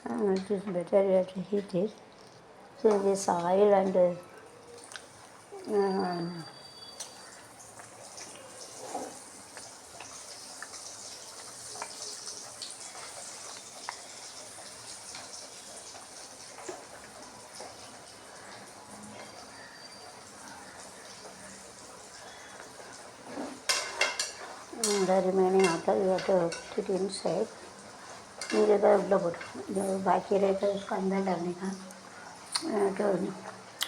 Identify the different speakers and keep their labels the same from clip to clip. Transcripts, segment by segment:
Speaker 1: It is better that heat it. So this oil and the remaining water you have to put it inside. मुझे तो उल्टा पड़ जो बाकी रहता है उसको अंदर डालने का to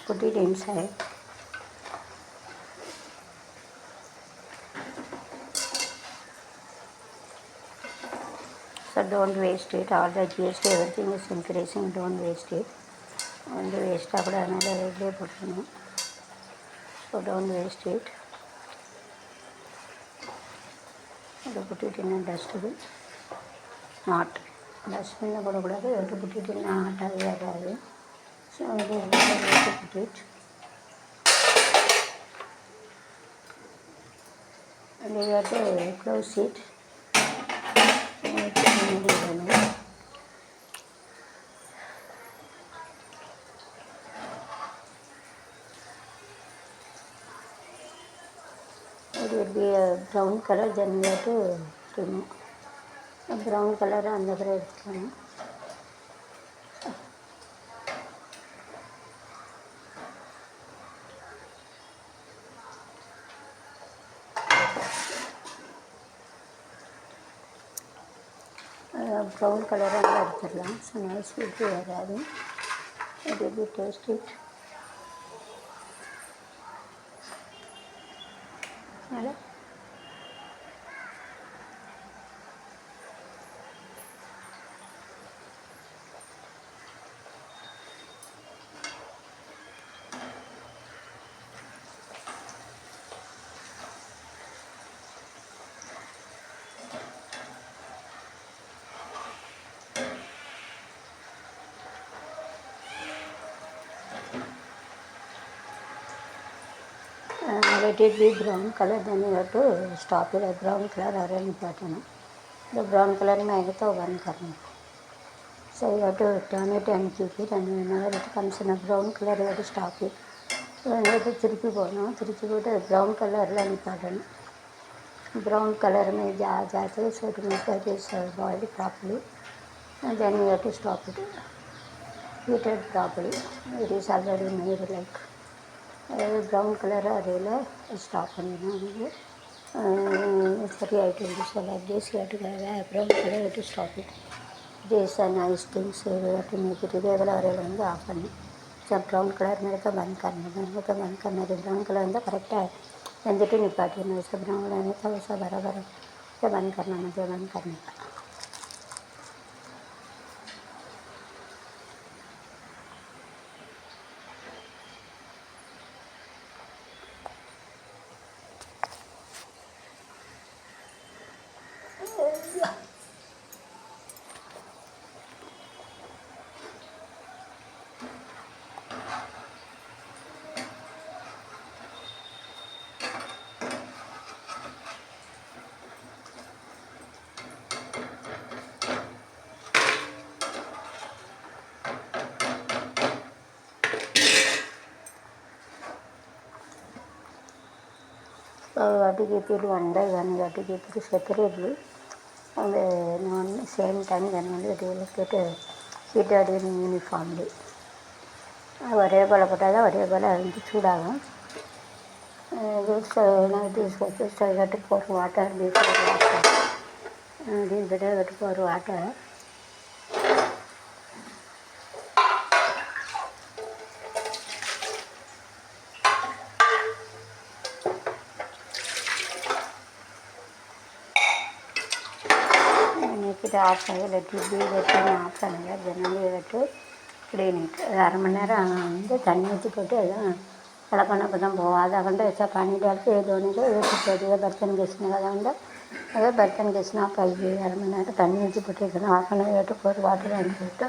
Speaker 1: put it inside. So don't waste it. All the GST everything is increasing. Don't waste it. Only waste up another day put. So don't waste it. You put it in a dustbin. Not dustbin you have to put it in a hot area. So it is better to put it. And you have to close it. It will be a brown color, then you have to remove. A brown color on the bread. Brown color on the so nice will be having. It will be tasty. Hello? Let it be brown color, then you have to stop it at brown color or any pattern. The brown color में आएगा तो बंद करना. So you have to turn it and keep it, and whenever it comes in a brown color you have to stop it. So you have to திருப்பி போடணும். திருப்பி போட்டு brown colorல நிப்பாட்டணும். Brown color में जाते so it means that it is boiled properly, and then you have to stop it. Heated properly. It is already made like brown color areala stop பண்ணிடணும். சரி ஆகிட்டு so like this you have to have brown color, you have to stop it. This are nice things, you have to make it இதே இதில் வரையில் வந்து of பண்ணி சரி brown colour மேலே தான் பந்த் करना है ब्राउन कलर வந்து கரெக்டாக வெந்துட்டு நிப்பாட்டிடணும். सब ब्राउन रहने का वैसा बराबर से बंद करना, मुझे बंद करने का. So you have to keep it one by one, you have to keep it separately, and same time then only it will get heated in uniformly. ஒரே போல் போட்டால் தான் ஒரே போல் வந்து சூடாகும். This so you have to pour water before water. This better you have to pour water. Make it off, let it be wetting off பண்ணுங்க. Generally you have to clean it. அரை மணி நேரம் வந்து தண்ணி ஊற்றி போட்டு எல்லாம் कड़कना पदम बहुत आधा घंटा ऐसा पानी डाल के धोने का एक छोड़ दिया. बर्तन घिसने का घंटा अगर बर्तन घिसना पाइए यार मैंने तन्नी अच्छी पुटेगा half an hour for water and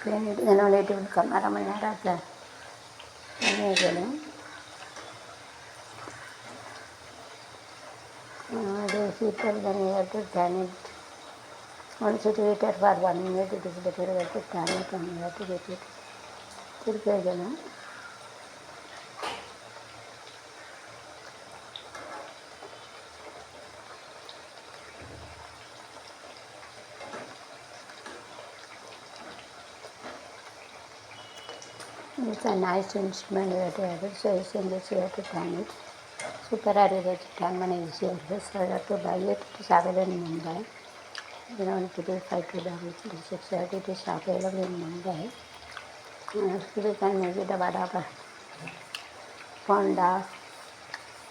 Speaker 1: clean it नेटिव कम अरे मणि नेर अट्ला heater then you have to turn it Once it waited for 1 minute, it is better to turn it and you have to get it. திருப்பி வைக்கணும். It's a nice instrument you have to have it, so in this you have to turn it. சூப்பராக இருக்குது, turn பண்ண ஈஸியாக இருக்குது. So I have to buy it. It is available in Mumbai. You know, it is 5266. It is available in Mumbai. You can make it a vada fonda.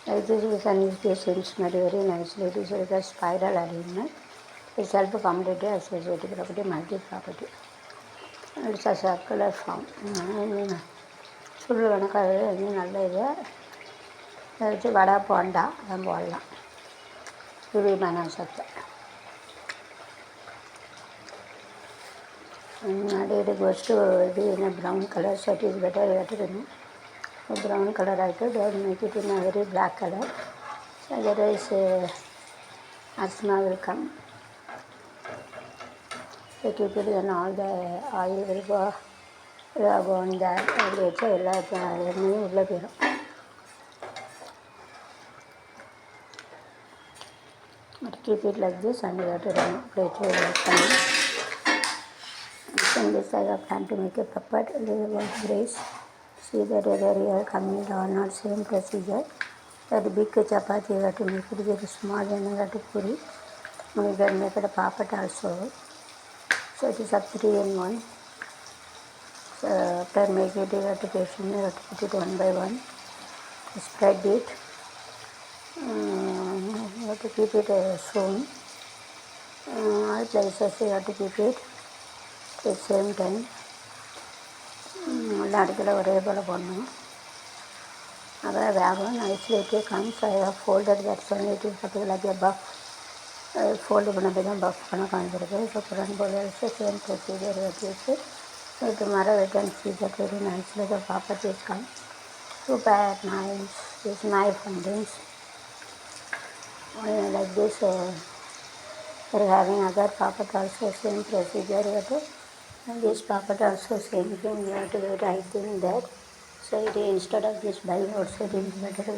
Speaker 1: Like this, we can use this instrument very nicely. It is like a spiral arrangement. It's self-commutative associative property, multi-property. It's a circular form. சுருள் கணக்காக இன்னும் நல்ல இது. அதை வச்சு வடை போண்டா அதான் போடலாம். சுருள் சத்தை it goes to be in a brown color, so it is better to remove a brown color item. Don't make it in a very black color, so otherwise asthma will come. So keep it and all the oil will go on that. அது வச்சு எல்லா எண்ணெயும் உள்ளே போயிடும். But keep it like this and you have to remove. In this I have planned to make a puppet brace. See that whether you are coming or not, same procedure. That big chapati you have to make it very small and you have to puri. And you can make it a puppet also. So it is a 3-in-1. So after make it, you have to patiently you have to put it one by one. Spread it. You have to keep it sewn. All places you have to keep it. At the same time, எல்லா இடத்துல ஒரே போல் போடணும். அதான் வேகம் nicely it comes. I have folded that so it is like a buff. Fold பண்ண போய் தான் puff பண்ண காமிக்கிறது. ஸோ புறன் போல் also same procedure வச்சு. So tomorrow we can see that very nicely the property is come. Super nice. This knife and things. Like this, we are having other puppet also same procedure. And this puppet also same thing, you have to write in that. So it is, instead of this buy outside, it is better